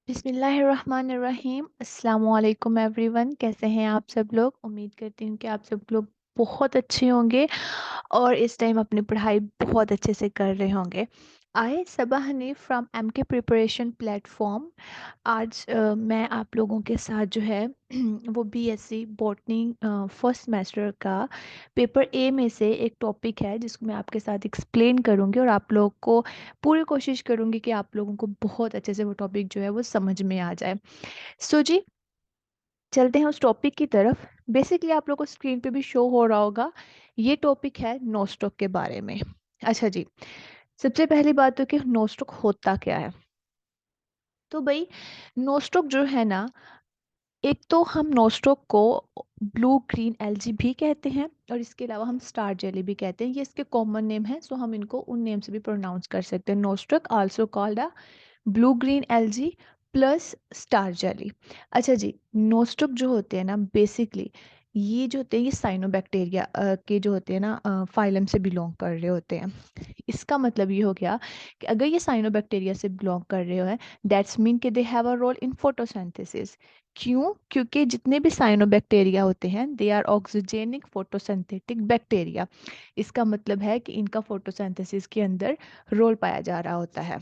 बिस्मिल्लाहिर्रहमानिर्रहीम अस्सलामुअलैकुम एवरीवन। कैसे हैं आप सब लोग? उम्मीद करती हूँ कि आप सब लोग बहुत अच्छे होंगे और इस टाइम अपनी पढ़ाई बहुत अच्छे से कर रहे होंगे। आई सबा हनी फ्रॉम एम के प्रिपरेशन प्लेटफॉर्म। आज मैं आप लोगों के साथ जो है वो बीएससी बॉटनी फर्स्ट सेमेस्टर का पेपर ए में से एक टॉपिक है जिसको मैं आपके साथ एक्सप्लेन करूँगी और आप लोग को पूरी कोशिश करूँगी कि आप लोगों को बहुत अच्छे से वो टॉपिक जो है वो समझ में आ जाए। सो जी, चलते हैं उस टॉपिक की तरफ। बेसिकली आप लोग को स्क्रीन पे भी शो हो रहा होगा, ये टॉपिक है नोस्टॉक के बारे में। अच्छा जी, सबसे पहली बात तो कि नोस्टॉक होता क्या है। तो भाई, नोस्टॉक जो है ना, एक तो हम नोस्टॉक को ब्लू ग्रीन एलजी भी कहते हैं और इसके अलावा हम स्टार जेली भी कहते हैं। ये इसके कॉमन नेम है, सो हम इनको उन नेम से भी प्रोनाउंस कर सकते हैं। Nostoc also called a blue green LG plus star jelly. अच्छा जी, नोस्टॉक जो होते हैं ना, बेसिकली ये जो होते हैं ये साइनोबैक्टीरिया के जो होते हैं ना फाइलम से बिलोंग कर रहे होते हैं। इसका मतलब ये हो गया कि अगर ये साइनोबैक्टीरिया से बिलोंग कर रहे हो दैट्स मीन कि they have a role in photosynthesis. क्यों? क्योंकि जितने भी साइनोबैक्टीरिया होते हैं they are oxygenic photosynthetic bacteria. इसका मतलब है कि इनका फोटोसिंथेसिस के अंदर रोल पाया जा रहा होता है।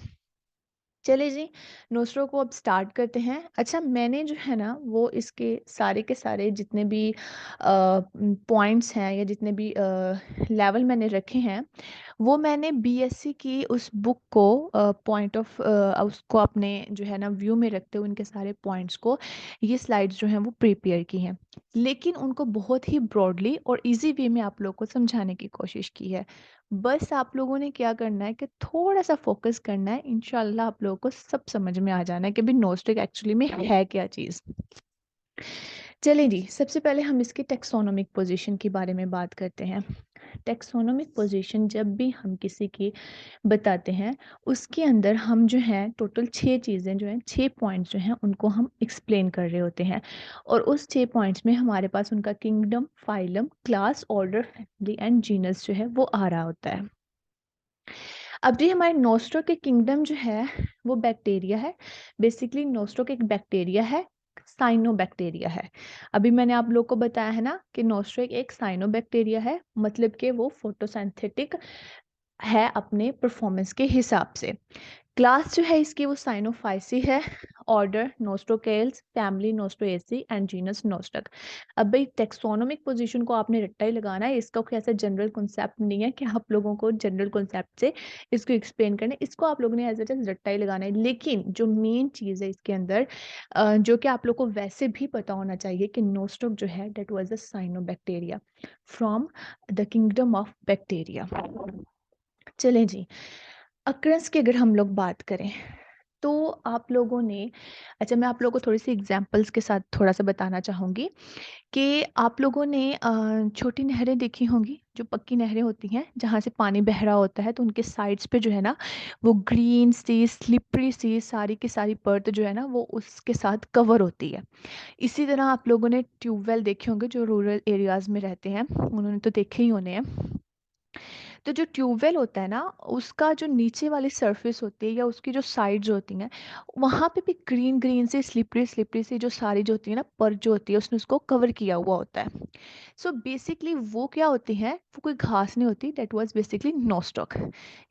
चलिए जी, नोस्ट्रो को अब स्टार्ट करते हैं। अच्छा, मैंने जो है ना वो इसके सारे के सारे जितने भी पॉइंट्स हैं या जितने भी लेवल मैंने रखे हैं वो मैंने बीएससी की उस बुक को पॉइंट ऑफ उसको अपने जो है ना व्यू में रखते हुए उनके सारे पॉइंट्स को ये स्लाइड्स जो हैं वो प्रिपेयर की हैं, लेकिन उनको बहुत ही ब्रॉडली और इजी वे में आप लोग को समझाने की कोशिश की है। बस आप लोगों ने क्या करना है कि थोड़ा सा फोकस करना है, इंशाल्लाह आप लोगों को सब समझ में आ जाना है कि भी नोस्टिक एक्चुअली में है क्या चीज़। चलिए जी, सबसे पहले हम इसकी टेक्सोनोमिक पोजीशन के बारे में बात करते हैं। टेक्सोनोमिक पोजीशन जब भी हम किसी की बताते हैं उसके अंदर हम जो है टोटल 6 चीज़ें जो हैं, 6 पॉइंट्स जो हैं उनको हम एक्सप्लेन कर रहे होते हैं और उस 6 पॉइंट्स में हमारे पास उनका kingdom, phylum, class, order, family and genus जो है वो आ रहा होता है। अब जी, हमारे नोस्ट्रो के किंगडम जो है वो बैक्टीरिया है। बेसिकली नोस्ट्रो एक बैक्टीरिया है, साइनोबैक्टीरिया है। अभी मैंने आप लोग को बताया है ना कि नोस्ट्रो एक साइनोबैक्टीरिया है, मतलब कि वो फोटोसिंथेटिक है अपने परफॉर्मेंस के हिसाब से। क्लास जो है इसकी वो साइनोफाइसी है। Order Nostocales, family Nostocaceae and genus Nostoc. अब भाई, टेक्सोनोमिक पोजीशन को आपने रट्टा ही लगाना है, इसका कोई ऐसा जनरल कॉन्सेप्ट नहीं है कि आप लोगों को जनरल कॉन्सेप्ट से इसको एक्सप्लेन करना है। इसको आप लोगों ने एज इट इज रट्टा ही लगाना है, लेकिन जो मेन चीज़ है इसके अंदर जो कि आप लोग को वैसे भी पता होना चाहिए कि नोस्टोक जो है that was a cyanobacteria from the kingdom of bacteria. चलें जी, अक्रस की अगर हम लोग बात करें तो आप लोगों ने, अच्छा मैं आप लोगों को थोड़ी सी एग्जांपल्स के साथ थोड़ा सा बताना चाहूँगी कि आप लोगों ने छोटी नहरें देखी होंगी, जो पक्की नहरें होती हैं जहाँ से पानी बह रहा होता है, तो उनके साइड्स पे जो है ना वो ग्रीन सी स्लिपरी सी सारी की सारी परत जो है ना वो उसके साथ कवर होती है। इसी तरह आप लोगों ने ट्यूबवेल देखे होंगे, जो रूरल एरियाज में रहते हैं उन्होंने तो देखे ही होने हैं। तो जो ट्यूबवेल होता है ना, उसका जो नीचे वाली सरफेस होती है या उसकी जो साइड्स होती हैं वहाँ पे भी ग्रीन ग्रीन से स्लिपरी स्लिपरी से जो सारी जो होती है ना परत जो होती है उसने उसको कवर किया हुआ होता है। सो बेसिकली वो क्या होती है, वो कोई घास नहीं होती, दैट वाज बेसिकली नोस्टॉक।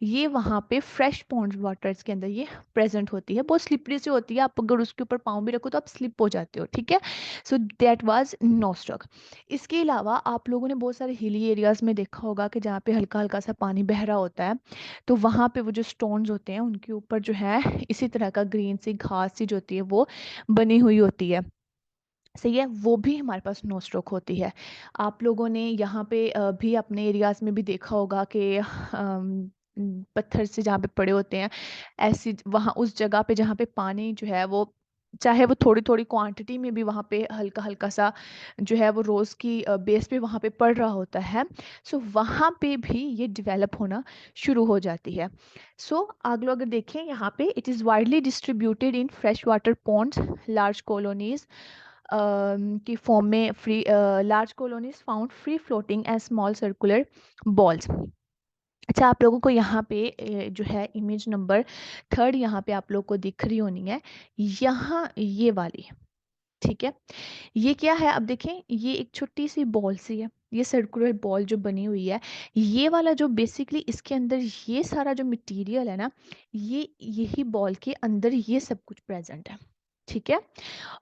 ये वहाँ पे फ्रेश पॉन्ड वाटर्स के अंदर ये प्रेजेंट होती है, बहुत स्लिपरी से होती है, आप अगर उसके ऊपर पाँव भी रखो तो आप स्लिप हो जाते हो, ठीक है। So that was Nostoc. इसके अलावा आप लोगों ने बहुत सारे हिली एरियाज में देखा होगा कि जहाँ पे हल्का हल्का सा पानी बह रहा होता है, तो वहाँ पे वो जो स्टोन्स होते हैं उनके ऊपर जो है इसी तरह का ग्रीन सी घास सी जो होती है वो बनी हुई होती है। सही है, वो भी हमारे पास नो स्ट्रोक होती है। आप लोगों ने यहाँ पे भी अपने एरियाज में भी देखा होगा कि पत्थर से जहाँ पे पड़े होते हैं, ऐसी वहाँ उस जगह पे जहाँ पे पानी जो है वो चाहे वो थोड़ी थोड़ी क्वांटिटी में भी वहाँ पे हल्का हल्का सा जो है वो रोज़ की बेस पे वहाँ पे पड़ रहा होता है। सो वहाँ पे भी ये डेवलप होना शुरू हो जाती है। सो आगे अगर देखें यहाँ पे, it is widely distributed in fresh water ponds, large colonies की फॉर्म में free, large colonies found free floating as small circular balls. अच्छा, आप लोगों को यहाँ पे जो है इमेज नंबर 3 यहाँ पे आप लोग को दिख रही होनी है, यहाँ ये वाली, ठीक है? ये क्या है, अब देखें, ये एक छोटी-सी बॉल सी है, ये सर्कुलर बॉल जो बनी हुई है, ये वाला जो बेसिकली इसके अंदर ये सारा जो मटेरियल है ना, ये यही बॉल के अंदर ये सब कुछ प्रेज़ेंट है, ठीक है?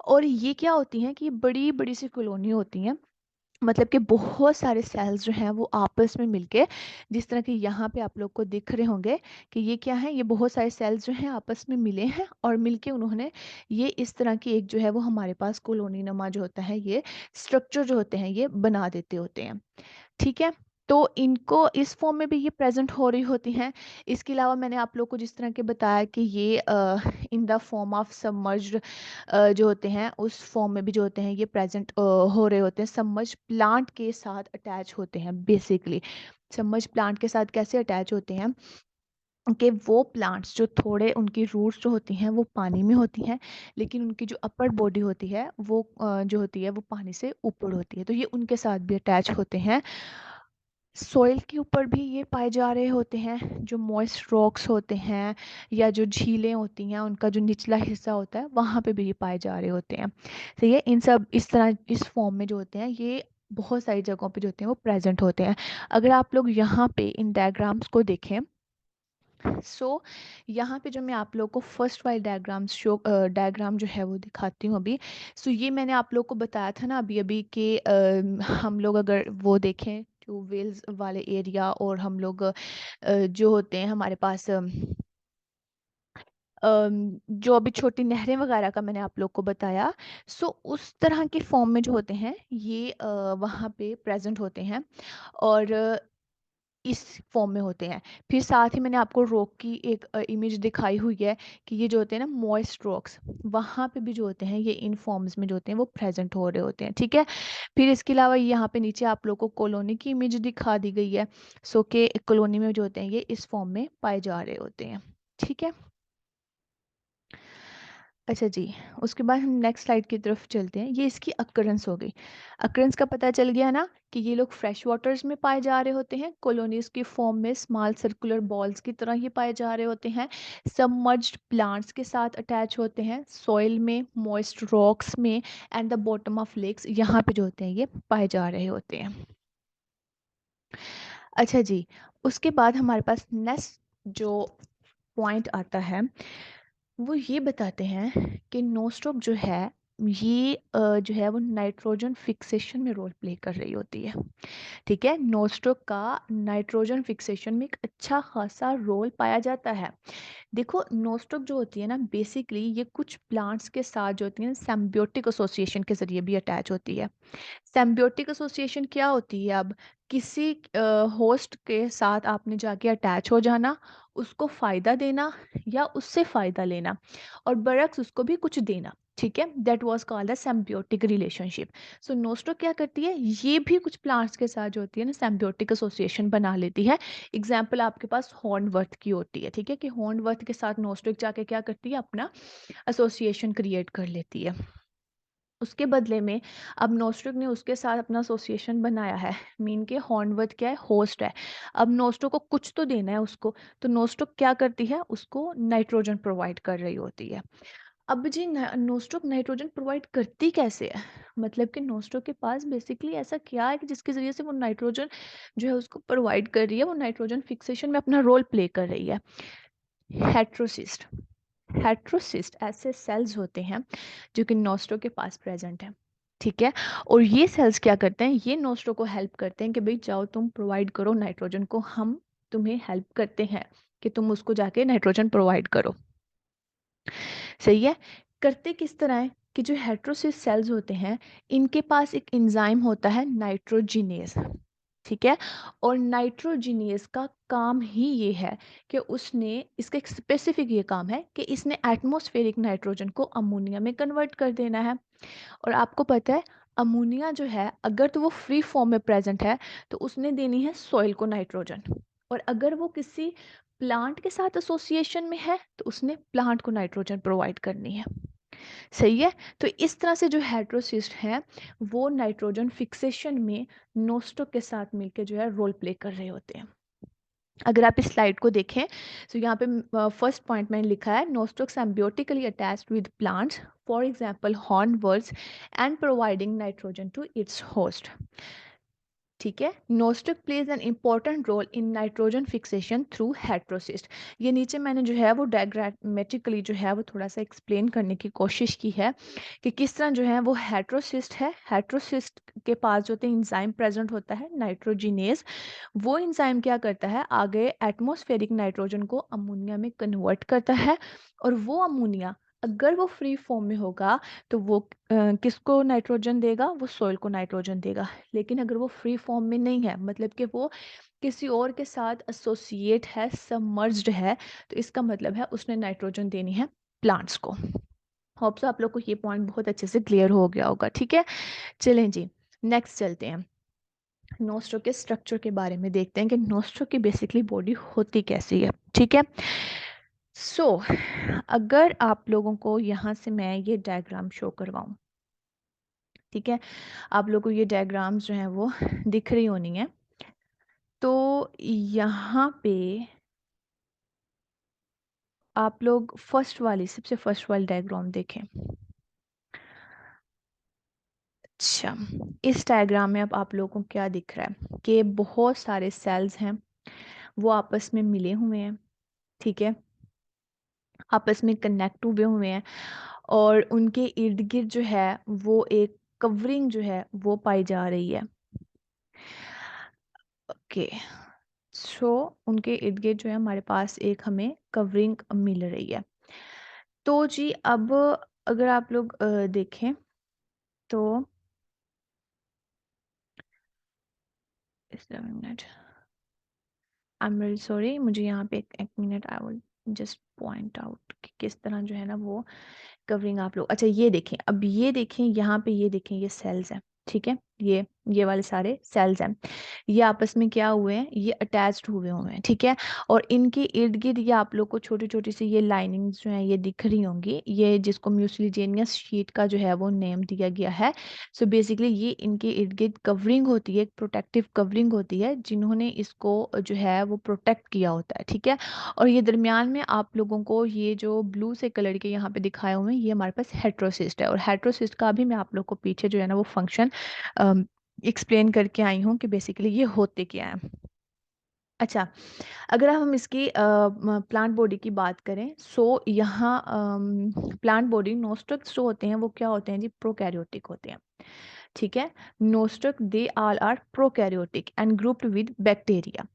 और ये क्या होती हैं कि बड़ी-बड़ी सी कॉलोनी होती हैं, मतलब कि बहुत सारे सेल्स जो हैं वो आपस में मिलके, जिस तरह के यहाँ पे आप लोग को दिख रहे होंगे कि ये क्या है, ये बहुत सारे सेल्स जो हैं आपस में मिले हैं और मिलके उन्होंने ये इस तरह की एक जो है वो हमारे पास कॉलोनी नमा जो होता है, ये स्ट्रक्चर जो होते हैं ये बना देते होते हैं, ठीक है? तो इनको इस फ़ॉर्म में भी ये प्रेज़ेंट हो रही होती हैं। इसके अलावा मैंने आप लोग को जिस तरह के बताया कि ये in the form of submerged जो होते हैं, उस फ़ॉर्म में भी जो होते हैं ये प्रेज़ेंट हो रहे होते हैं। सबमर्ज्ड प्लांट के साथ अटैच होते हैं बेसिकली। सबमर्ज्ड प्लांट के साथ कैसे अटैच होते हैं कि वो प्लांट्स जो थोड़े उनकी रूट्स जो होती हैं वो पानी में होती हैं, लेकिन उनकी जो अपर बॉडी होती है वो जो होती है वो पानी से ऊपर होती है। तो ये उनके साथ भी अटैच होते हैं। सॉइल के ऊपर भी ये पाए जा रहे होते हैं, जो मॉइस्ट रॉक्स होते हैं या जो झीलें होती हैं उनका जो निचला हिस्सा होता है वहाँ पे भी ये पाए जा रहे होते हैं। सही है, इन सब इस तरह इस फॉर्म में जो होते हैं ये बहुत सारी जगहों पे जो होते हैं वो प्रेजेंट होते हैं। अगर आप लोग यहाँ पे इन डायग्राम्स को देखें, सो यहाँ पे जो मैं आप लोग को फर्स्ट वाली डायग्राम जो है वो दिखाती हूँ अभी। सो ये मैंने आप लोग को बताया था ना अभी अभी कि हम लोग अगर वो देखें ट्यूबवेल्स वाले एरिया, और हम लोग जो होते हैं हमारे पास जो अभी छोटी नहरें वगैरह का मैंने आप लोग को बताया, सो उस तरह के फॉर्म में जो होते हैं ये वहाँ पे प्रेजेंट होते हैं और इस फॉर्म में होते हैं। फिर साथ ही मैंने आपको रॉक की एक इमेज दिखाई हुई है कि ये जो होते हैं ना मॉइस्ट रॉक्स, वहाँ पे भी जो होते हैं ये इन फॉर्म्स में जो होते हैं वो प्रेजेंट हो रहे होते हैं, ठीक है। फिर इसके अलावा यहाँ पे नीचे आप लोग को कॉलोनी की इमेज दिखा दी गई है, सो के कॉलोनी में जो होते हैं ये इस फॉर्म में पाए जा रहे होते हैं, ठीक है। अच्छा जी, उसके बाद हम नेक्स्ट स्लाइड की तरफ चलते हैं। ये इसकी अक्रेंस हो गई। अक्रेंस का पता चल गया ना कि ये लोग फ्रेश वाटर्स में पाए जा रहे होते हैं, कॉलोनीज की फॉर्म में स्मॉल सर्कुलर बॉल्स की तरह ये पाए जा रहे होते हैं, सबमर्ज्ड प्लांट्स के साथ अटैच होते हैं, सॉइल में, मॉइस्ट रॉक्स में and the bottom of lakes, यहाँ पे जो होते हैं ये पाए जा रहे होते हैं। अच्छा जी, उसके बाद हमारे पास नेक्स्ट जो पॉइंट आता है वो ये बताते हैं कि नोस्टॉक जो है ये जो है वो नाइट्रोजन फिक्सेशन में रोल प्ले कर रही होती है, ठीक है। नोस्टॉक का नाइट्रोजन फिक्सेशन में एक अच्छा खासा रोल पाया जाता है। देखो, नोस्टॉक जो होती है ना बेसिकली ये कुछ प्लांट्स के साथ जो होती है सिम्बियोटिक एसोसिएशन के जरिए भी अटैच होती है। सिम्बियोटिक एसोसिएशन क्या होती है, अब किसी होस्ट के साथ आपने जाके अटैच हो जाना, उसको फ़ायदा देना या उससे फ़ायदा लेना और बरक्स उसको भी कुछ देना, ठीक है। That was called a symbiotic relationship. So Nostoc क्या करती है, ये भी कुछ प्लांट्स के साथ जो होती है ना सिम्बियोटिक एसोसिएशन बना लेती है। एग्जाम्पल आपके पास हॉर्नवर्थ की होती है, ठीक है, कि हॉर्नवर्थ के साथ नोस्टॉक जाके क्या करती है, अपना एसोसिएशन क्रिएट कर लेती है। उसके बदले में अब नोस्टॉक ने उसके साथ अपना एसोसिएशन बनाया है, मीन के हॉर्नवर्थ क्या है, होस्ट है। अब नोस्टॉक को कुछ तो देना है उसको, तो नोस्टॉक क्या करती है, उसको नाइट्रोजन प्रोवाइड कर रही होती है। अब जी नोस्टॉक नाइट्रोजन प्रोवाइड करती कैसे है, मतलब कि नोस्टॉक के पास बेसिकली ऐसा क्या है कि जिसके ज़रिए से वो नाइट्रोजन जो है उसको प्रोवाइड कर रही है, वो नाइट्रोजन फिक्सेशन में अपना रोल प्ले कर रही है। हेट्रोसिस्ट, हेट्रोसिस्ट ऐसे सेल्स होते हैं जो कि नोस्टो के पास प्रेजेंट है, ठीक है। और ये सेल्स क्या करते हैं, ये नोस्टो को हेल्प करते हैं कि भाई जाओ तुम प्रोवाइड करो नाइट्रोजन को, हम तुम्हें हेल्प करते हैं कि तुम उसको जाके नाइट्रोजन प्रोवाइड करो। सही है। करते किस तरह है कि जो हेट्रोसिस सेल्स होते हैं इनके पास एक एंजाइम होता है नाइट्रोजिनेज, ठीक है। और नाइट्रोजिनेज का काम ही ये है कि उसने इसका एक स्पेसिफिक ये काम है कि इसने एटमॉस्फेरिक नाइट्रोजन को अमोनिया में कन्वर्ट कर देना है। और आपको पता है अमोनिया जो है अगर तो वो फ्री फॉर्म में प्रेजेंट है तो उसने देनी है सॉइल को नाइट्रोजन, और अगर वो किसी प्लांट के साथ एसोसिएशन में है तो उसने प्लांट को नाइट्रोजन प्रोवाइड करनी है। सही है। तो इस तरह से जो हेट्रोसिस्ट हैं वो नाइट्रोजन फिक्सेशन में नोस्टो के साथ मिलकर जो है रोल प्ले कर रहे होते हैं। अगर आप इस स्लाइड को देखें तो यहाँ पे फर्स्ट पॉइंट मैंने लिखा है Nostoc symbiotically attached with plants for example hornworts and providing nitrogen to its host. ठीक है, Nostoc plays an important role in nitrogen fixation through heterocyst. ये नीचे मैंने जो है वो डायग्रामेटिकली जो है वो थोड़ा सा एक्सप्लेन करने की कोशिश की है कि किस तरह जो है वो हेट्रोसिस्ट है। हेट्रोसिस्ट के पास जो एंजाइम प्रेजेंट होता है नाइट्रोजिनेज, वो एंजाइम क्या करता है, आगे एटमॉस्फेरिक नाइट्रोजन को अमोनिया में कन्वर्ट करता है, और वो अमोनिया अगर वो फ्री फॉर्म में होगा तो वो किसको नाइट्रोजन देगा, वो सॉइल को नाइट्रोजन देगा। लेकिन अगर वो फ्री फॉर्म में नहीं है, मतलब कि वो किसी और के साथ एसोसिएट है, सबमर्ज्ड है, तो इसका मतलब है उसने नाइट्रोजन देनी है प्लांट्स को। होप सो आप लोग को ये पॉइंट बहुत अच्छे से क्लियर हो गया होगा। ठीक है, चलें जी नेक्स्ट चलते हैं। नोस्ट्रो के स्ट्रक्चर के बारे में देखते हैं कि नोस्ट्रो की बेसिकली बॉडी होती कैसी है। ठीक है, सो अगर आप लोगों को यहाँ से मैं ये डायग्राम शो करवाऊँ, ठीक है, आप लोग को ये डायग्राम्स जो हैं वो दिख रही होनी है। तो यहाँ पे आप लोग सबसे फर्स्ट वाली डायग्राम देखें। अच्छा, इस डायग्राम में अब आप लोगों को क्या दिख रहा है कि बहुत सारे सेल्स हैं, वो आपस में मिले हुए हैं। ठीक है, आपस में कनेक्ट हुए हुए हैं, और उनके इर्द गिर्द जो है वो एक कवरिंग जो है वो पाई जा रही है। ओके, सो उनके इर्द गिर्द जो है हमारे पास एक हमें कवरिंग मिल रही है। तो जी अब अगर आप लोग देखें तो इस minute, I am really sorry, मुझे यहाँ पे एक minute, I will just point out कि किस तरह जो है ना वो कवरिंग आप लोग, अच्छा ये देखें, अब ये देखें यहाँ पे, ये देखें ये सेल्स हैं। ठीक है, ये वाले सारे सेल्स हैं, ये आपस में क्या हुए हैं, ये अटैच्ड हुए हुए हैं। ठीक है, और इनके इर्द गिर्द ये आप लोग को छोटी छोटी सी ये लाइनिंग्स जो हैं ये दिख रही होंगी, ये जिसको म्यूसिलीजेनियस शीट का जो है वो नेम दिया गया है। सो बेसिकली ये इनके इर्द गिर्द कवरिंग होती है, एक प्रोटेक्टिव कवरिंग होती है, जिन्होंने इसको जो है वो प्रोटेक्ट किया होता है। ठीक है, और ये दरमियान में आप लोगों को ये जो ब्लू से कलर के यहाँ पे दिखाए हुए हैं, ये हमारे पास हेट्रोसिस्ट है, और हेट्रोसिस्ट का भी मैं आप लोग को पीछे जो है ना वो फंक्शन एक्सप्लेन करके आई हूँ कि बेसिकली ये होते क्या है। अच्छा, अगर हम इसकी प्लांट बॉडी की बात करें, सो यहाँ प्लांट बॉडी नोस्ट्रक्स जो होते हैं वो क्या होते हैं जी, प्रोकैरियोटिक होते हैं। ठीक है, Nostoc they all are prokaryotic and grouped with bacteria.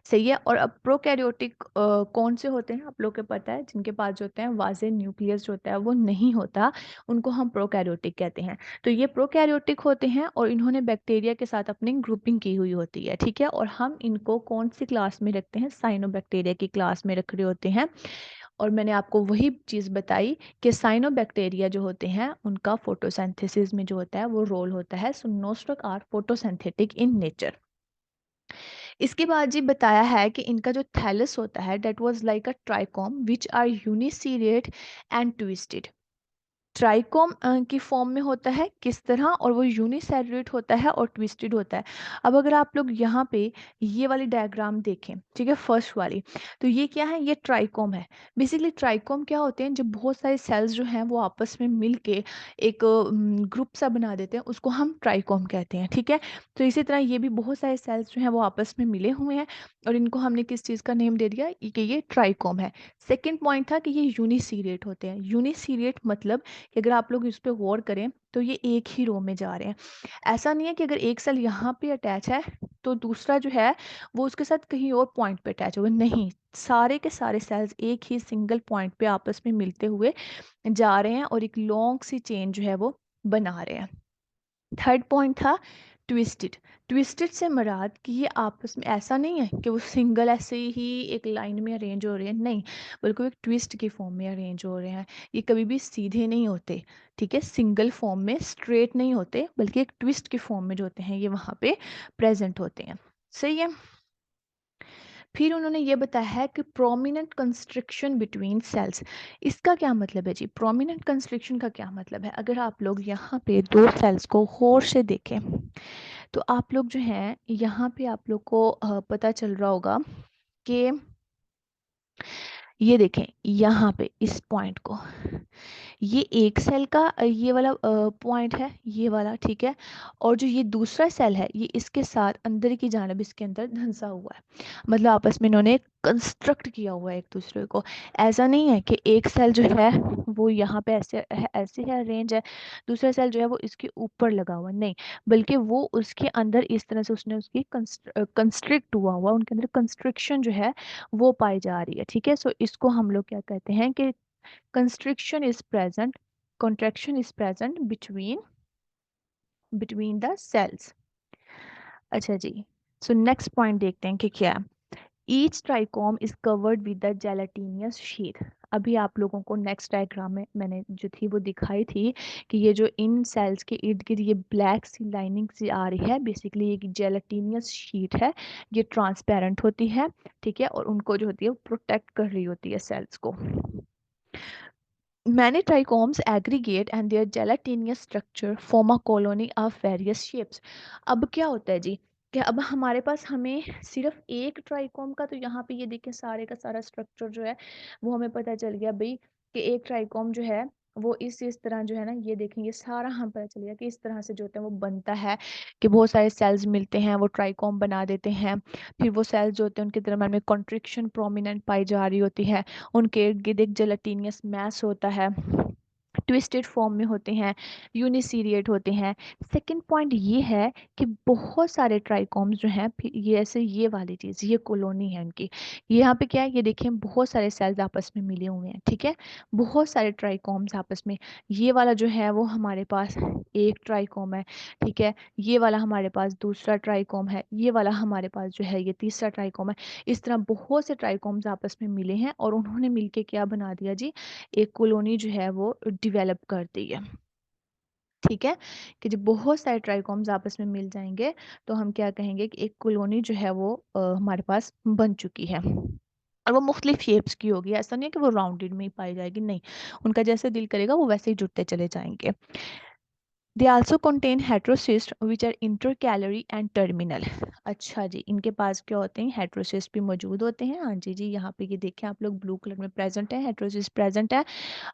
सही है, और अब प्रोकैरियोटिक कौन से होते हैं, आप लोग को पता है, जिनके पास जो होते हैं वाजे न्यूक्लियस जो होता है वो नहीं होता, उनको हम प्रोकैरियोटिक कहते हैं। तो ये प्रोकैरियोटिक होते हैं और इन्होंने बैक्टीरिया के साथ अपनी ग्रुपिंग की हुई होती है। ठीक है, और हम इनको कौन सी क्लास में रखते हैं, साइनोबैक्टीरिया की क्लास में रख रहे होते हैं। और मैंने आपको वही चीज़ बताई कि साइनोबैक्टीरिया जो होते हैं उनका फोटोसिंथेसिस में जो होता है वो रोल होता है। सो नोस्ट्रक आर फोटोसिंथेटिक इन नेचर। इसके बाद जी बताया है कि इनका जो थैलस होता है that was like a trichome which are uniseriate and twisted. Trichome की फॉर्म में होता है किस तरह, और वो यूनिसेलुलेट होता है और ट्विस्टेड होता है। अब अगर आप लोग यहाँ पे ये वाली डायग्राम देखें, ठीक है, फर्स्ट वाली, तो ये क्या है, ये ट्राइकोम है। बेसिकली ट्राइकोम क्या होते हैं, जब बहुत सारे सेल्स जो हैं वो आपस में मिल के एक ग्रुप सा बना देते हैं, उसको हम ट्राइकोम कहते हैं। ठीक है, तो इसी तरह ये भी बहुत सारे सेल्स जो हैं वो आपस में मिले हुए हैं, और इनको हमने किस चीज़ का नेम दे दिया कि ये ट्राइकोम है। सेकेंड पॉइंट था कि ये यूनिसीरिएट होते हैं। यूनिसीरिएट मतलब कि अगर आप लोग इस पे गौर करें तो ये एक ही रो में जा रहे हैं। ऐसा नहीं है कि अगर एक सेल यहाँ पे अटैच है तो दूसरा जो है वो उसके साथ कहीं और पॉइंट पे अटैच होगा, नहीं, सारे के सारे सेल्स एक ही सिंगल पॉइंट पे आपस में मिलते हुए जा रहे हैं और एक लॉन्ग सी चेन जो है वो बना रहे हैं। थर्ड पॉइंट था ट्विस्टेड। ट्विस्टेड से मुराद कि ये आपस में ऐसा नहीं है कि वो सिंगल ऐसे ही एक लाइन में अरेंज हो रहे हैं, नहीं, बल्कि वो एक ट्विस्ट की फॉर्म में अरेंज हो रहे हैं। ये कभी भी सीधे नहीं होते, ठीक है, सिंगल फॉर्म में स्ट्रेट नहीं होते, बल्कि एक ट्विस्ट की फॉर्म में जो होते हैं ये वहाँ पे प्रेजेंट होते हैं। सही है, फिर उन्होंने ये बताया है कि प्रोमिनेंट कंस्ट्रक्शन बिटवीन सेल्स। इसका क्या मतलब है जी, प्रोमिनेंट कंस्ट्रक्शन का क्या मतलब है, अगर आप लोग यहाँ पे दो सेल्स को गौर से देखें तो आप लोग जो हैं यहाँ पे आप लोग को पता चल रहा होगा कि ये देखें यहाँ पे इस पॉइंट को, ये एक सेल का ये वाला पॉइंट है, ये वाला, ठीक है। और जो ये दूसरा सेल है ये इसके साथ अंदर की जानिब इसके अंदर धंसा हुआ है, मतलब आपस में इन्होंने कंस्ट्रक्ट किया हुआ है एक दूसरे को। ऐसा नहीं है कि एक सेल जो है वो यहाँ पे ऐसे है अरेंज है, दूसरा सेल जो है वो इसके ऊपर लगा हुआ है, नहीं, बल्कि वो उसके अंदर इस तरह से उसने उसकी कंस्ट्रिक्ट हुआ उनके अंदर कंस्ट्रक्शन जो है वो पाई जा रही है, ठीक है। सो इसको हम लोग क्या कहते हैं कि constriction is present, contraction is present between the cells। अच्छा जी, सो नेक्स्ट पॉइंट देखते हैं कि क्या है। Each trichome is covered with the gelatinous sheath. अभी आप लोगों को नेक्स्ट डायग्राम में मैंने जो थी वो दिखाई थी कि ये जो इन सेल्स के इर्द गिर्द ये ब्लैक सी लाइनिंग सी आ रही है, बेसिकली ये जेलाटिनियस शीट है, ये ट्रांसपेरेंट होती है, ठीक है, और उनको जो होती है वो प्रोटेक्ट कर रही होती है सेल्स को। Many trichomes aggregate and their gelatinous structure form a colony of various shapes। अब क्या होता है जी कि अब हमारे पास हमें सिर्फ एक ट्राइकोम का, तो यहाँ पे ये देखें सारे का सारा स्ट्रक्चर जो है वो हमें पता चल गया भाई कि एक ट्राइकोम जो है वो इस तरह जो है ना, ये देखेंगे सारा हम पता चल गया कि इस तरह से जो होता है वो बनता है, कि बहुत सारे सेल्स मिलते हैं वो ट्राइकोम बना देते हैं। फिर वो सेल्स जो होते हैं उनके दरम्यान में कॉन्ट्रिक्शन प्रोमिनेंट पाई जा रही होती है, उनके इर्द गिर्द एक जेलेटिनियस मैस होता है, ट्विस्टेड फॉर्म में होते हैं, यूनिसीरिएट होते हैं। सेकंड पॉइंट ये है कि बहुत सारे ट्राइकोम्स जो हैं, फिर ये ऐसे ये वाली चीज़ ये कॉलोनी है उनकी, यहाँ पे क्या है ये देखें बहुत सारे सेल्स आपस में मिले हुए हैं, ठीक है, बहुत सारे ट्राइकोम्स आपस में। ये वाला जो है वो हमारे पास एक ट्राइकोम है, ठीक है, ये वाला हमारे पास दूसरा ट्राइकोम है, ये वाला हमारे पास जो है ये तीसरा ट्राइकोम है। इस तरह बहुत से ट्राइकोम्स आपस में मिले हैं और उन्होंने मिलके क्या बना दिया जी, एक कॉलोनी जो है वो डेवलप कर दी है, ठीक है। कि जब बहुत सारे ट्राइकोम्स आपस में मिल जाएंगे तो हम क्या कहेंगे कि एक कॉलोनी जो है वो हमारे पास बन चुकी है। और वो मुख्तलिफ शेप्स की होगी, ऐसा नहीं है कि वो राउंडेड में ही पाई जाएगी, नहीं, उनका जैसे दिल करेगा वो वैसे ही जुड़ते चले जाएंगे। They also contain heterocyst which are intercalary and terminal. अच्छा जी, इनके पास क्या होते हैं, हेट्रोसिस्ट भी मौजूद होते हैं, हाँ जी जी, यहाँ पे ये देखें आप लोग ब्लू कलर में प्रेजेंट है, हेट्रोसिस्ट प्रेजेंट है।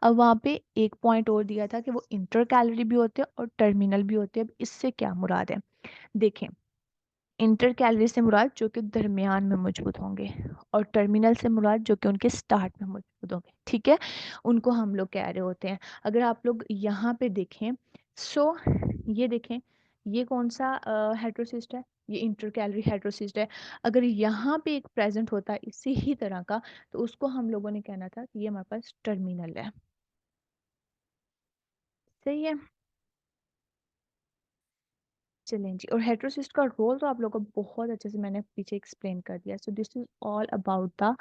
अब वहाँ पे एक पॉइंट और दिया था कि वो इंटर कैलोरी भी होते हैं और टर्मिनल भी होते हैं। अब इससे क्या मुराद है, देखें, इंटर कैलोरी से मुराद जो कि दरमियान में मौजूद होंगे, और टर्मिनल से मुराद जो कि उनके स्टार्ट में मौजूद होंगे, ठीक है, उनको हम लोग कह रहे होते हैं। अगर आप लोग यहाँ पे देखें, सो ये देखें, ये कौन सा हेट्रोसिस्ट है, ये इंटर कैलोरी हेट्रोसिस्ट है। अगर यहाँ पे एक प्रेजेंट होता है इसी ही तरह का, तो उसको हम लोगों ने कहना था कि ये हमारे पास टर्मिनल है, सही है। चलें जी, और हेटेरोसिस्ट का रोल तो आप लोगों को बहुत अच्छे से मैंने पीछे एक्सप्लेन कर दिया। सो this is all about the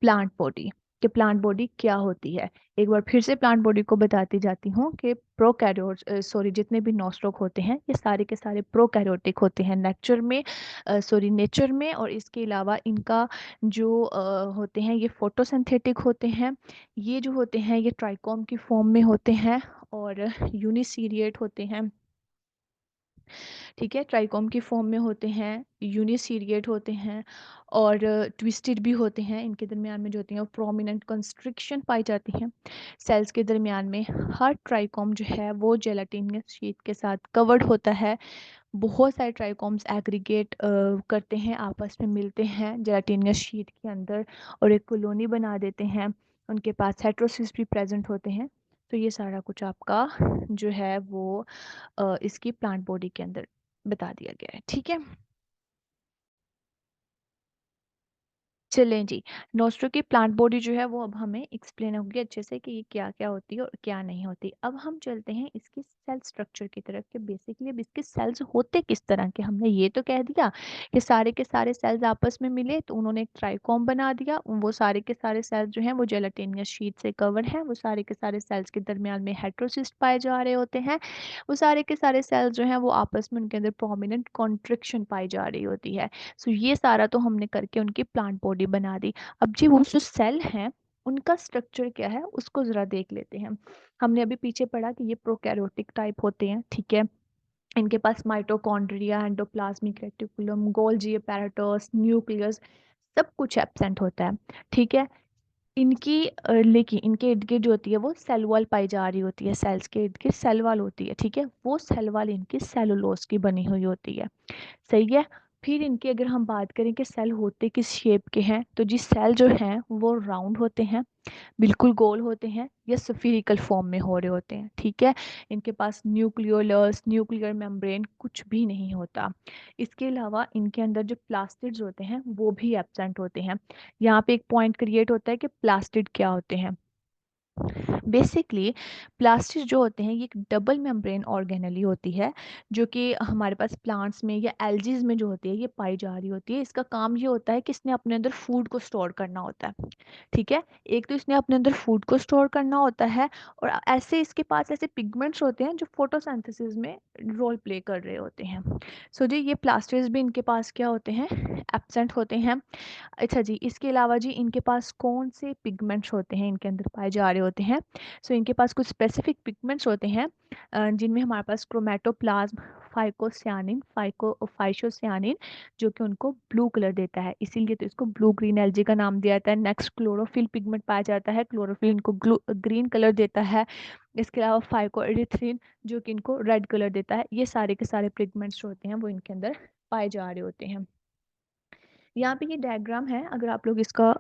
plant body, कि प्लांट बॉडी क्या होती है। एक बार फिर से प्लांट बॉडी को बताती जाती हूँ कि प्रोकैरियोट्स, सॉरी, जितने भी नॉस्ट्रोक होते हैं ये सारे के सारे प्रोकैरियोटिक होते हैं नेचर में, नेचर में। और इसके अलावा इनका जो होते हैं ये फोटोसिंथेटिक होते हैं, ये जो होते हैं ये ट्राइकोम की फॉर्म में होते हैं और यूनिसीरिएट होते हैं, ठीक है, ट्राइकोम की फॉर्म में होते हैं, यूनिसीरिएट होते हैं और ट्विस्टेड भी होते हैं। इनके दरमियान में जो होती हैं वो प्रोमिनेंट कंस्ट्रिक्शन पाई जाती हैं सेल्स के दरमियान में। हर ट्राइकोम जो है वो जेलाटिनियस शीट के साथ कवर्ड होता है। बहुत सारे ट्राइकोम्स एग्रीगेट करते हैं, आपस में मिलते हैं जेलाटिनियस शीट के अंदर और एक कॉलोनी बना देते हैं। उनके पास हेट्रोसिस भी प्रेजेंट होते हैं। तो ये सारा कुछ आपका जो है वो इसकी प्लांट बॉडी के अंदर बता दिया गया है, ठीक है। चलें जी, नोस्ट्रो की प्लांट बॉडी जो है वो अब हमें एक्सप्लेन होगी अच्छे से कि ये क्या क्या होती है और क्या नहीं होती। अब हम चलते हैं इसकी सेल स्ट्रक्चर की तरफ कि बेसिकली अब इसके सेल्स होते किस तरह के। हमने ये तो कह दिया कि सारे के सारे सेल्स आपस में मिले तो उन्होंने एक ट्राइकोम बना दिया, वो सारे के सारे सेल्स जो हैं वो जेलाटिनियस शीट से कवर हैं, वो सारे के सारे सेल्स के दरमियान में हेट्रोसिस्ट पाए जा रहे होते हैं, वो सारे के सारे सेल्स जो हैं वो आपस में उनके अंदर प्रोमिनेंट कॉन्ट्रिक्शन पाई जा रही होती है। सो ये सारा तो हमने करके उनकी प्लांट बॉडी बना दी। अब जी वो जो सेल हैं उनका स्ट्रक्चर क्या है उसको जरा देख लेते हैं। हमने अभी पीछे पढ़ा कि ये प्रोकैरियोटिक टाइप होते हैं, ठीक है, इनके पास mitochondria, endoplasmic reticulum, Golgi apparatus, nucleus, सब कुछ एब्सेंट होता है, ठीक है। इनकी लेकिन इनके इर्द गिर्द जो होती है वो सेल वॉल पाई जा रही होती है, सेल्स के इर्द गिर्द सेल वॉल होती है, ठीक है। वो सेल वॉल इनकी सेलुलोज की बनी हुई होती है, सही है। फिर इनकी अगर हम बात करें कि सेल होते किस शेप के हैं, तो जी सेल जो हैं वो राउंड होते हैं, बिल्कुल गोल होते हैं, या स्फेरिकल फॉर्म में हो रहे होते हैं, ठीक है। इनके पास न्यूक्लियोलस, न्यूक्लियर मेम्ब्रेन कुछ भी नहीं होता। इसके अलावा इनके अंदर जो प्लास्टिड्स होते हैं वो भी एब्सेंट होते हैं। यहाँ पे एक पॉइंट क्रिएट होता है कि प्लास्टिड क्या होते हैं। बेसिकली प्लास्टिड जो होते हैं ये एक डबल मेम्ब्रेन ऑर्गेनेली होती है, जो कि हमारे पास प्लांट्स में या एल्जीज में जो होती है ये पाई जा रही होती है। इसका काम ये होता है कि इसने अपने अंदर फूड को स्टोर करना होता है, ठीक है। एक तो इसने अपने अंदर फूड को स्टोर करना होता है, और ऐसे इसके पास ऐसे पिगमेंट्स होते हैं जो फोटोसिंथेसिस में रोल प्ले कर रहे होते हैं। सो जी ये प्लास्टिड्स भी इनके पास क्या होते हैं, एब्सेंट होते हैं। अच्छा जी, इसके अलावा जी इनके पास कौन से पिगमेंट्स होते हैं इनके अंदर पाए जा रहे होते हैं। सो इनके पास कुछ स्पेसिफिक पिगमेंट्स होते हैं, जिनमें हमारे पास क्रोमेटोप्लाज्म, फाइकोसियानिन, फाइशोसियानिन, जो कि उनको ब्लू कलर देता है, इसीलिए तो इसको ब्लू ग्रीन एल्गी का नाम दिया जाता है। नेक्स्ट क्लोरोफिल पिगमेंट पाया जाता है, क्लोरोफिल इनको ग्रीन कलर देता है। इसके अलावा फाइकोएरिथ्रिन जो कि इनको रेड कलर देता है। ये सारे के सारे पिगमेंट्स जो होते हैं वो इनके अंदर पाए जा रहे होते हैं। यहाँ पे ये डायग्राम है, अगर आप लोग इसका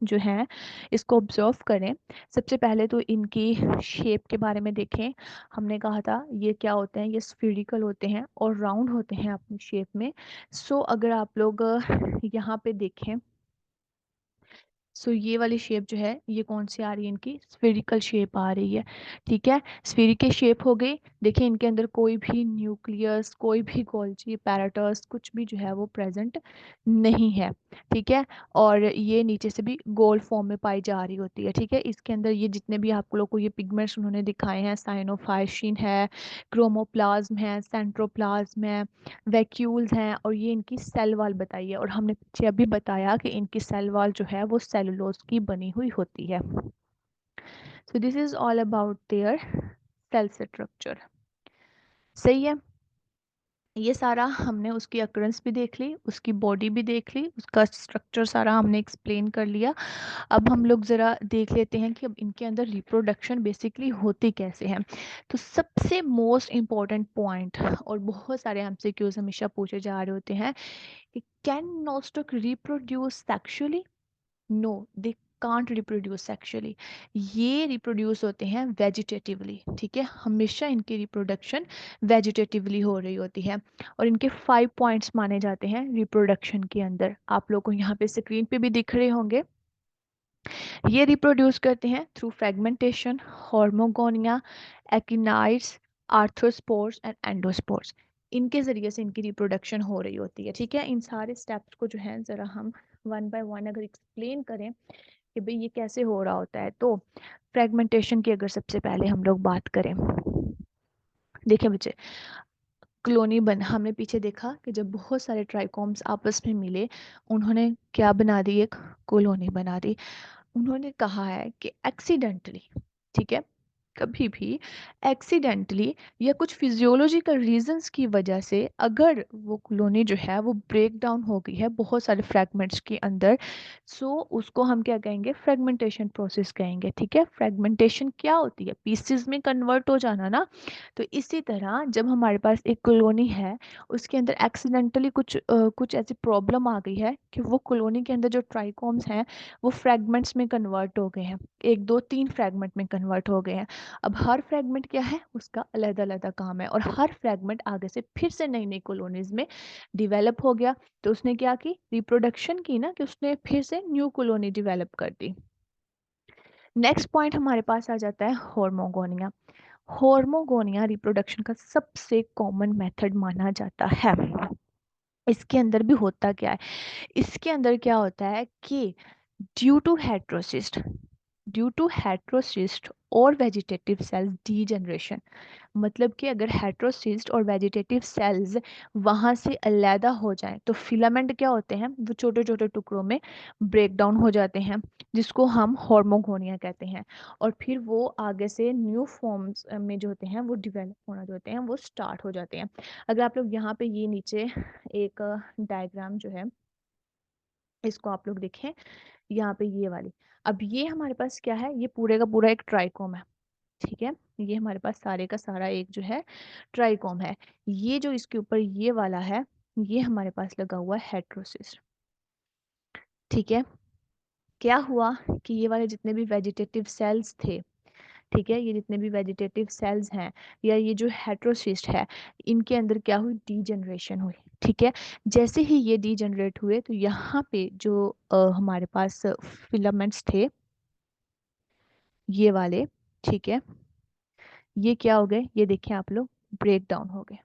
जो है इसको ऑब्जर्व करें। सबसे पहले तो इनकी शेप के बारे में देखें। हमने कहा था ये क्या होते हैं, ये स्फेरिकल होते हैं और राउंड होते हैं अपनी शेप में। सो अगर आप लोग यहाँ पे देखें, सो ये वाली शेप जो है ये कौन सी आ रही है, इनकी स्फेरिकल शेप आ रही है, ठीक है। स्फेरिकल शेप हो गई। देखिए इनके अंदर कोई भी न्यूक्लियस, कोई भी गोल्जी पैराटस कुछ भी जो है वो प्रेजेंट नहीं है, ठीक है। और ये नीचे से भी गोल फॉर्म में पाई जा रही होती है, ठीक है। इसके अंदर ये जितने भी आप लोग को ये पिगमेंट्स उन्होंने दिखाए हैं, साइनोफाइसिन है, क्रोमोप्लाज्म है, सेंट्रोप्लाज्म है, वैक्यूल्स हैं, और ये इनकी सेल वॉल बताई है। और हमने पीछे अभी बताया कि इनकी सेल वॉल जो है वो सेलुलोज की बनी हुई होती है। So this is all about their cell structure, सही है। ये सारा हमने उसकी अकरेंस भी देख ली, उसकी बॉडी भी देख ली, उसका स्ट्रक्चर सारा हमने एक्सप्लेन कर लिया। अब हम लोग ज़रा देख लेते हैं कि अब इनके अंदर रिप्रोडक्शन बेसिकली होती कैसे हैं। तो सबसे मोस्ट इम्पॉर्टेंट पॉइंट, और बहुत सारे हमसे क्यूज हमेशा पूछे जा रहे होते हैं कि can Nostoc reproduce sexually. No, they can't reproduce sexually. ये रिप्रोड्यूस होते हैं वेजिटेटिवली, ठीक है। हमेशा इनकी रिप्रोडक्शन वेजिटेटिवली हो रही होती है। और इनके 5 पॉइंट्स माने जाते हैं रिप्रोडक्शन के अंदर, आप लोग को यहाँ पे स्क्रीन पे भी दिख रहे होंगे। ये रिप्रोड्यूस करते हैं through fragmentation, hormogonia, akinetes, arthrospores and endospores. इनके ज़रिए से इनकी रिप्रोडक्शन हो रही होती है, ठीक है। इन सारे स्टेप्स को जो है ज़रा हम वन बाय वन अगर एक्सप्लेन करें कि भाई ये कैसे हो रहा होता है, तो फ्रेगमेंटेशन की अगर सबसे पहले हम लोग बात करें, देखिए बच्चे, कॉलोनी बन हमने पीछे देखा कि जब बहुत सारे ट्राइकोम्स आपस में मिले, उन्होंने क्या बना दी, एक कॉलोनी बना दी। उन्होंने कहा है कि एक्सीडेंटली, ठीक है, कभी भी एक्सीडेंटली या कुछ फिजियोलॉजिकल रीजंस की वजह से अगर वो कॉलोनी जो है वो ब्रेक डाउन हो गई है बहुत सारे फ्रैगमेंट्स के अंदर, सो उसको हम क्या कहेंगे, फ्रेगमेंटेशन प्रोसेस कहेंगे, ठीक है। फ्रेगमेंटेशन क्या होती है, पीसेस में कन्वर्ट हो जाना ना। तो इसी तरह जब हमारे पास एक कॉलोनी है, उसके अंदर एक्सीडेंटली कुछ ऐसी प्रॉब्लम आ गई है कि वो कॉलोनी के अंदर जो ट्राइकोम्स हैं वो फ्रैगमेंट्स में कन्वर्ट हो गए हैं, एक दो तीन फ्रैगमेंट में कन्वर्ट हो गए हैं। अब हर फ्रैगमेंट क्या है, उसका अलग अलग काम है, और हर फ्रैगमेंट आगे से फिर से नई नई कॉलोनीज में डिवेलप हो गया। तो उसने क्या की, रिप्रोडक्शन की ना, कि उसने फिर से न्यू कॉलोनी डिवेलप कर दी। नेक्स्ट पॉइंट हमारे पास आ जाता है हॉर्मोगोनिया। हॉर्मोगोनिया रिप्रोडक्शन का सबसे कॉमन मेथड माना जाता है। इसके अंदर भी होता क्या है, इसके अंदर क्या होता है कि ड्यू टू हेट्रोसिस्ट, और वेजिटेटिव सेल्स डीजनरेशन, मतलब कि अगर हेट्रोसिस्ट और वेजिटेटिव सेल्स वहाँ से अलैदा हो जाएं तो फिलामेंट क्या होते हैं, वो छोटे छोटे टुकड़ों में ब्रेक डाउन हो जाते हैं, जिसको हम हॉर्मोगोनिया कहते हैं। और फिर वो आगे से न्यू फॉर्म्स में जो होते हैं वो डिवेलप होना जो होते हैं वो स्टार्ट हो जाते हैं। अगर आप लोग यहाँ पे ये नीचे एक डायग्राम जो है इसको आप लोग देखें यहाँ पे ये वाली। अब ये हमारे पास क्या है, ये पूरे का पूरा एक ट्राइकोम है, ठीक है। ये हमारे पास सारे का सारा एक जो है ट्राइकोम है। ये जो इसके ऊपर ये वाला है, ये हमारे पास लगा हुआ है हेट्रोसिस्ट, ठीक है। क्या हुआ कि ये वाले जितने भी वेजिटेटिव सेल्स थे, ठीक है, ये जितने भी वेजिटेटिव सेल्स हैं या ये जो हेट्रोसिस्ट है, इनके अंदर क्या हुई, डीजनरेशन हुई, ठीक है। जैसे ही ये डीजनरेट हुए तो यहाँ पे जो हमारे पास फिलामेंट्स थे ये वाले, ठीक है, ये क्या हो गए, ये देखिए आप लोग, ब्रेक डाउन हो गए,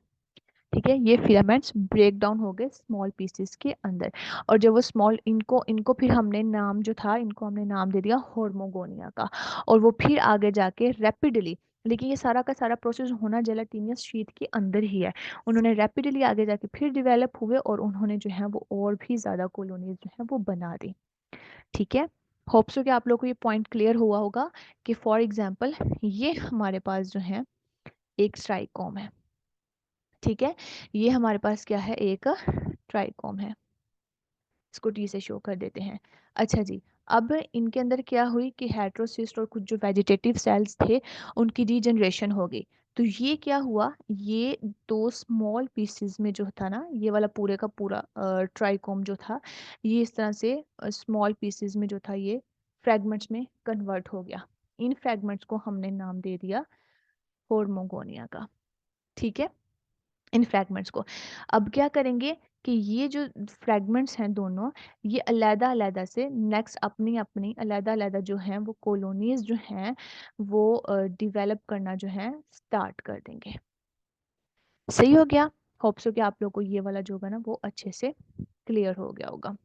ठीक है। ये फिलामेंट्स ब्रेक डाउन हो गए स्मॉल पीसेस के अंदर। और जब वो स्मॉल, इनको इनको फिर हमने नाम जो था, इनको हमने नाम दे दिया हॉर्मोगोनिया का। और वो फिर आगे जाके रैपिडली, लेकिन ये सारा का सारा प्रोसेस होना जेलाटिनियस शीट के अंदर ही है। उन्होंने रैपिडली आगे जाके फिर डेवलप हुए और उन्होंने जो है वो और भी ज़्यादा कॉलोनीज जो है वो बना दी, ठीक है। होप सो कि आप लोग को ये पॉइंट क्लियर हुआ होगा कि फॉर एग्जाम्पल ये हमारे पास जो है एक स्ट्राइकोम है, ठीक है। ये हमारे पास क्या है, एक ट्राइकोम है, इसको टी से शो कर देते हैं। अच्छा जी, अब इनके अंदर क्या हुई कि हेट्रोसिस्ट और कुछ जो वेजिटेटिव सेल्स थे उनकी डीजनरेशन हो गई। तो ये क्या हुआ, ये दो स्मॉल पीसेस में जो था ना, ये वाला पूरे का पूरा ट्राइकोम जो था, ये इस तरह से स्मॉल पीसेस में जो था ये फ्रैगमेंट्स में कन्वर्ट हो गया। इन फ्रैगमेंट्स को हमने नाम दे दिया होर्मोगोनिया का, ठीक है, इन फ्रैगमेंट्स को। अब क्या करेंगे कि ये जो फ्रैगमेंट्स हैं दोनों, ये अलग अलग से नेक्स्ट अपनी अपनी अलग अलग जो हैं वो कॉलोनीज जो हैं वो डेवलप करना जो है स्टार्ट कर देंगे। सही हो गया। होप सो कि आप लोगों को ये वाला जो होगा ना वो अच्छे से क्लियर हो गया होगा।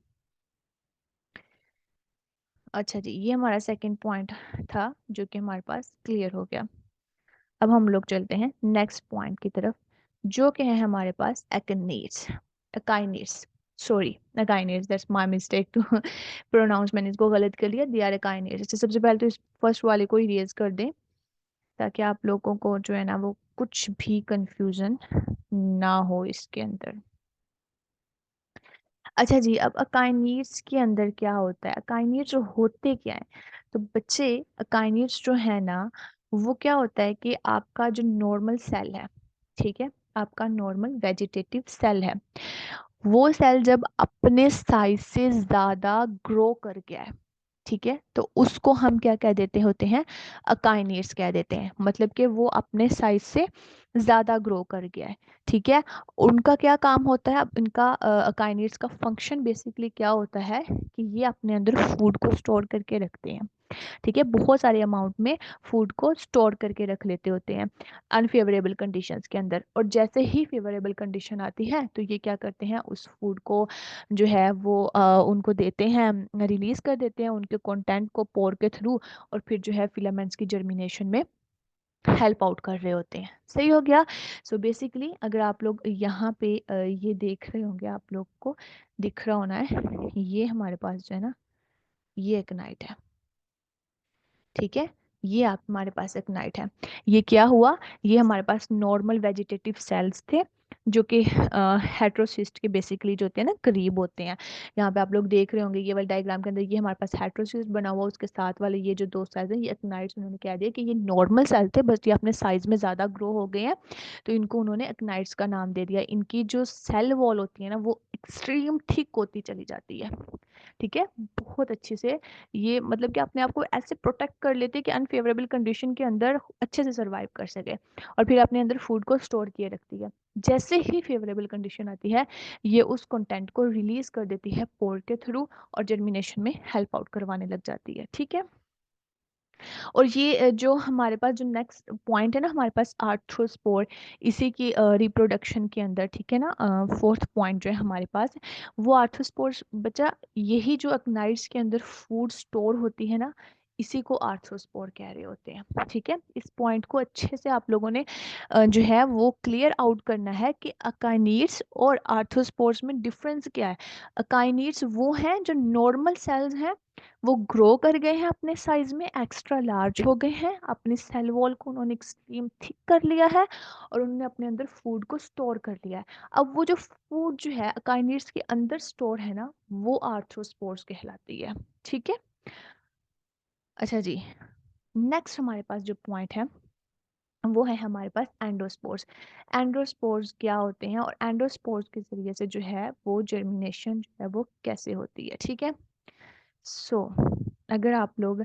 अच्छा जी, ये हमारा सेकंड पॉइंट था जो कि हमारे पास क्लियर हो गया। अब हम लोग चलते हैं नेक्स्ट पॉइंट की तरफ, जो कि है हमारे पास akinetes, akinetes, sorry akinetes, that's my mistake to pronounce, मैंने इसको गलत कर लिया, दे आर अकाइनेट्स। सबसे पहले तो इस फर्स्ट वाले को इरेज कर दें ताकि आप लोगों को जो है ना वो कुछ भी कंफ्यूजन ना हो इसके अंदर। अच्छा जी, अब अकाइनेट्स के अंदर क्या होता है, अकाइनेट्स जो होते क्या है, तो बच्चे अकाइनेट्स जो है ना वो क्या होता है कि आपका जो नॉर्मल सेल है, ठीक है, आपका नॉर्मल वेजिटेटिव सेल है, वो सेल जब अपने साइज से ज्यादा ग्रो कर गया है, ठीक है, तो उसको हम क्या कह देते होते हैं, अकाइनेट्स कह देते हैं। मतलब कि वो अपने साइज से ज्यादा ग्रो कर गया है, ठीक है। उनका क्या काम होता है, अब इनका अकाइनेट्स का फंक्शन बेसिकली क्या होता है कि ये अपने अंदर फूड को स्टोर करके रखते हैं, ठीक है, बहुत सारे अमाउंट में फूड को स्टोर करके रख लेते होते हैं अनफेवरेबल कंडीशंस के अंदर। और जैसे ही फेवरेबल कंडीशन आती है तो ये क्या करते हैं, उस फूड को जो है वो उनको देते हैं, रिलीज कर देते हैं उनके कंटेंट को पोर के थ्रू, और फिर जो है फिलामेंट्स की जर्मिनेशन में हेल्प आउट कर रहे होते हैं। सही हो गया। सो बेसिकली अगर आप लोग यहाँ पे ये देख रहे होंगे, आप लोग को दिख रहा होना है, ये हमारे पास जो है ना ये एक नाइट है, ठीक है, ये आप हमारे पास एक नाइट है। ये क्या हुआ, ये हमारे पास नॉर्मल वेजिटेटिव सेल्स थे जो कि हेट्रोसिस्ट के बेसिकली जो होते हैं ना करीब होते हैं। यहाँ पे आप लोग देख रहे होंगे ये वाले डायग्राम के अंदर ये हमारे पास हेट्रोसिस्ट बना हुआ, उसके साथ वाले ये जो दो सेल्स हैं ये एक्नाइट्स, उन्होंने कह दिया कि ये नॉर्मल सेल थे बस ये अपने साइज में ज़्यादा ग्रो हो गए हैं, तो इनको उन्होंने एक्नाइट्स का नाम दे दिया। इनकी जो सेल वॉल होती है ना वो एक्सट्रीम थिक होती चली जाती है, ठीक है, बहुत अच्छे से ये मतलब कि अपने आप को ऐसे प्रोटेक्ट कर लेते हैं कि अनफेवरेबल कंडीशन के अंदर अच्छे से सरवाइव कर सके, और फिर अपने अंदर फूड को स्टोर किए रखती है। जैसे ही फेवरेबल कंडीशन आती है ये उस कंटेंट को रिलीज कर देती है पोर के थ्रू और जर्मिनेशन में हेल्प आउट करवाने लग जाती है, ठीक है। और ये जो हमारे पास जो नेक्स्ट पॉइंट है ना हमारे पास आर्थ्रोस्पोर, इसी की रिप्रोडक्शन के अंदर, ठीक है ना, फोर्थ पॉइंट जो है हमारे पास वो आर्थ्रोस्पोर बच्चा, यही जो अक्नाइड्स के अंदर फूड स्टोर होती है ना इसी को आर्थ्रोस्पोर कह रहे होते हैं। ठीक है, इस पॉइंट को अच्छे से आप लोगों ने जो है वो क्लियर आउट करना है कि अकाइनिड्स और आर्थ्रोस्पोर्स में डिफरेंस क्या है। अकाइनिड्स वो हैं जो नॉर्मल सेल्स हैं, वो ग्रो कर गए हैं अपने साइज में, एक्स्ट्रा लार्ज हो गए हैं, अपनी सेल वॉल को उन्होंने एक्सट्रीम थिक कर लिया है और उन्होंने अपने अंदर फूड को स्टोर कर लिया है। अब वो जो फूड जो है अकाइनिड्स के अंदर स्टोर है ना, वो आर्थ्रोस्पोर्स कहलाती है। ठीक है, अच्छा जी, नेक्स्ट हमारे पास जो पॉइंट है वो है हमारे पास एंडोस्पोर्स। एंडोस्पोर्स क्या होते हैं और एंडोस्पोर्स के जरिए से जो है वो जर्मिनेशन जो है वो कैसे होती है। ठीक है, सो अगर आप लोग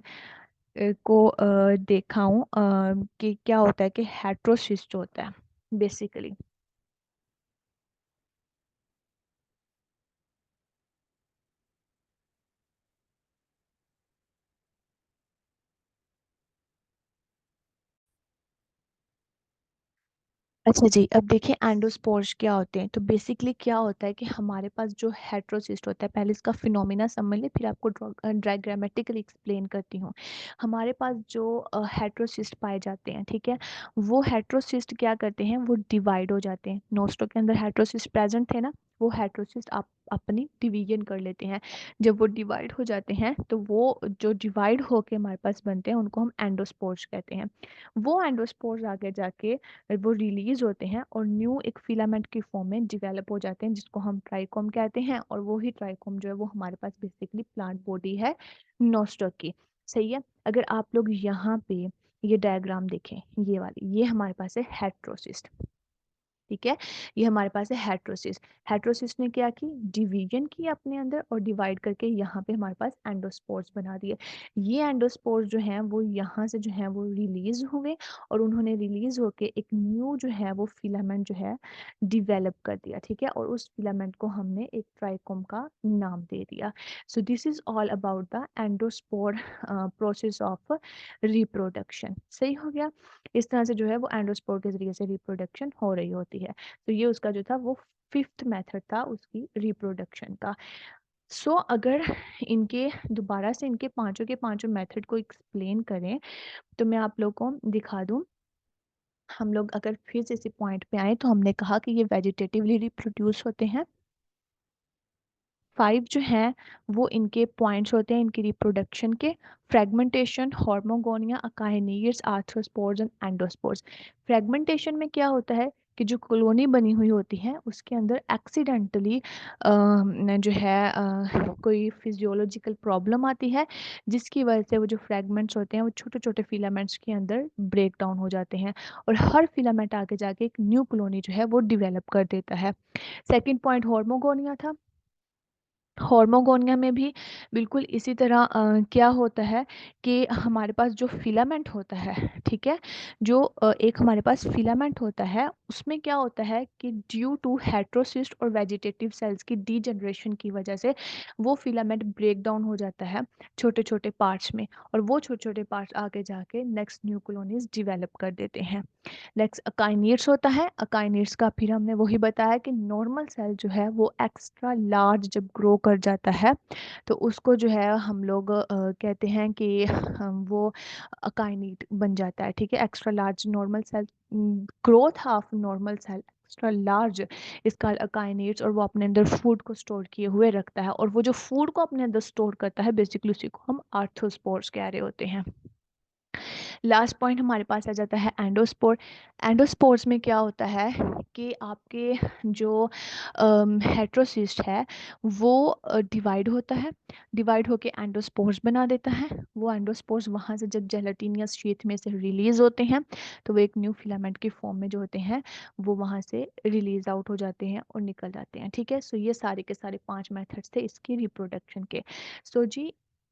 को देखा हूँ कि क्या होता है कि हेट्रोसिस्ट होता है बेसिकली। अच्छा जी, अब देखिए एंडोस्पोर्स क्या होते हैं। तो बेसिकली क्या होता है कि हमारे पास जो हेट्रोसिस्ट होता है, पहले इसका फिनोमिना समझ ले, फिर आपको डायग्रामेटिकली एक्सप्लेन करती हूँ। हमारे पास जो हेट्रोसिस्ट पाए जाते हैं, ठीक है, वो हेट्रोसिस्ट क्या करते हैं, वो डिवाइड हो जाते हैं। नोस्टो के अंदर हेट्रोसिस्ट प्रेजेंट थे ना, वो हेट्रोसिस्ट आप अपनी डिवीजन कर लेते हैं। जब वो डिवाइड हो जाते हैं तो वो जो डिवाइड होके हमारे पास बनते हैं उनको हम एंडोस्पोर्स कहते हैं। वो एंडोस्पोर्स आगे जाके वो रिलीज होते हैं और न्यू एक फिलामेंट की फॉर्म में डिवेलप हो जाते हैं, जिसको हम ट्राइकोम कहते हैं। और वो ही ट्राइकोम जो है वो हमारे पास बेसिकली प्लांट बॉडी है नोस्टॉक की। सही है, अगर आप लोग यहाँ पे ये डायग्राम देखें, ये वाली, ये हमारे पास है हेट्रोसिस्ट। ठीक है, ये हमारे पास है हेट्रोसिस। हेट्रोसिस ने क्या की, डिवीजन की अपने अंदर और डिवाइड करके यहाँ पे हमारे पास एंडोस्पोर्स बना दिए। ये एंडोस्पोर्स जो हैं वो यहाँ से जो है वो रिलीज हुए और उन्होंने रिलीज होके एक न्यू जो है वो फिलामेंट जो है डिवेलप कर दिया। ठीक है, और उस फिलामेंट को हमने एक ट्राइकोम का नाम दे दिया। सो this is all about the endospore process of reproduction. सही हो गया, इस तरह से जो है वो एंडोस्पोर के जरिए से रिप्रोडक्शन हो रही होती है। तो ये उसका जो था वो फिफ्थ मेथड था उसकी रिप्रोडक्शन का। सो अगर इनके दोबारा से इनके पांचों के पांचों मेथड को एक्सप्लेन करें तो मैं आप लोगों को दिखा दूं। हम लोग अगर फिर से इसी पॉइंट पे आए तो हमने कहा कि ये वेजिटेटिवली रिप्रोड्यूस होते हैं। 5 जो हैं वो इनके पॉइंट्स होते हैं इनकी रिप्रोडक्शन के: fragmentation, hormogonia, akinetes, arthrospores and endospores. Fragmentation में क्या होता है कि जो कॉलोनी बनी हुई होती है उसके अंदर एक्सीडेंटली जो है कोई फिजियोलॉजिकल प्रॉब्लम आती है, जिसकी वजह से वो जो फ्रेगमेंट्स होते हैं वो छोटे छोटे फिलामेंट्स के अंदर ब्रेक डाउन हो जाते हैं और हर फिलामेंट आगे जाके एक न्यू कॉलोनी जो है वो डिवेलप कर देता है। सेकेंड पॉइंट हॉर्मोगोनिया था। हॉर्मोगोनिया में भी बिल्कुल इसी तरह क्या होता है कि हमारे पास जो फिलामेंट होता है, ठीक है, जो एक हमारे पास फिलामेंट होता है उसमें क्या होता है कि ड्यू टू हेट्रोसिस्ट और वेजिटेटिव सेल्स की डीजनरेशन की वजह से वो फिलामेंट ब्रेक डाउन हो जाता है छोटे छोटे पार्ट्स में, और वो छोटे छोटे पार्ट्स आगे जाके नेक्स्ट न्यू कॉलोनीज डिवेलप कर देते हैं। नेक्स्ट अकाइनेट्स होता है। अकाइनेट्स का फिर हमने वही बताया कि नॉर्मल सेल जो है वो एक्स्ट्रा लार्ज जब ग्रो कर जाता है तो उसको जो है हम लोग कहते हैं कि वो अकाइनेट बन जाता है। ठीक है, extra large normal cell, growth of normal cell extra large इसका अकाइनेट्स, और वो अपने अंदर फूड को स्टोर किए हुए रखता है, और वो जो फूड को अपने अंदर स्टोर करता है बेसिकली उसी को हम आर्थ्रोस्पोर्स कह रहे होते हैं। लास्ट पॉइंट हमारे पास आ जाता है एंडोस्पोर। एंडोस्पोर्स में क्या होता है कि आपके जो हेट्रोसिस्ट है वो डिवाइड होता है, डिवाइड होके एंडोस्पोर्स बना देता है। वो एंडोस्पोर्स वहाँ से जब जेलेटिनियस शीथ में से रिलीज होते हैं तो वो एक न्यू फिलामेंट की फॉर्म में जो होते हैं वो वहाँ से रिलीज आउट हो जाते हैं और निकल जाते हैं। ठीक है, सो ये सारे के सारे 5 मेथड्स थे इसकी रिप्रोडक्शन के। सो जी,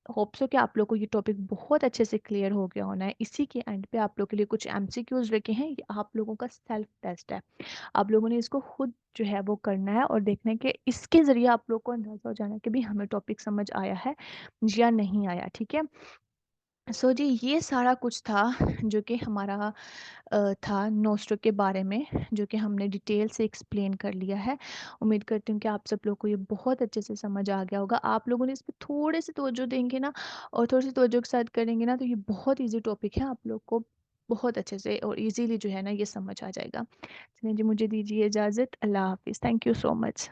होप सो कि आप लोग को ये टॉपिक बहुत अच्छे से क्लियर हो गया होना है। इसी के एंड पे आप लोग के लिए कुछ एमसीक्यूज रखे हैं, ये आप लोगों का सेल्फ टेस्ट है। आप लोगों ने इसको खुद जो है वो करना है और देखना है कि इसके जरिए आप लोग को अंदाजा हो जाना है कि भी हमें टॉपिक समझ आया है या नहीं आया। ठीक है, सो जी ये सारा कुछ था जो कि हमारा था नोस्ट्रो के बारे में, जो कि हमने डिटेल से एक्सप्लेन कर लिया है। उम्मीद करती हूँ कि आप सब लोग को ये बहुत अच्छे से समझ आ गया होगा। आप लोगों ने इस पे थोड़े से तवज्जो देंगे ना और थोड़ी सी तवज्जो के साथ करेंगे ना, तो ये बहुत ईजी टॉपिक है, आप लोग को बहुत अच्छे से और इजीली जो है ना ये समझ आ जाएगा। चलिए जी, मुझे दीजिए इजाज़त। अल्लाह हाफिज़। Thank you so much.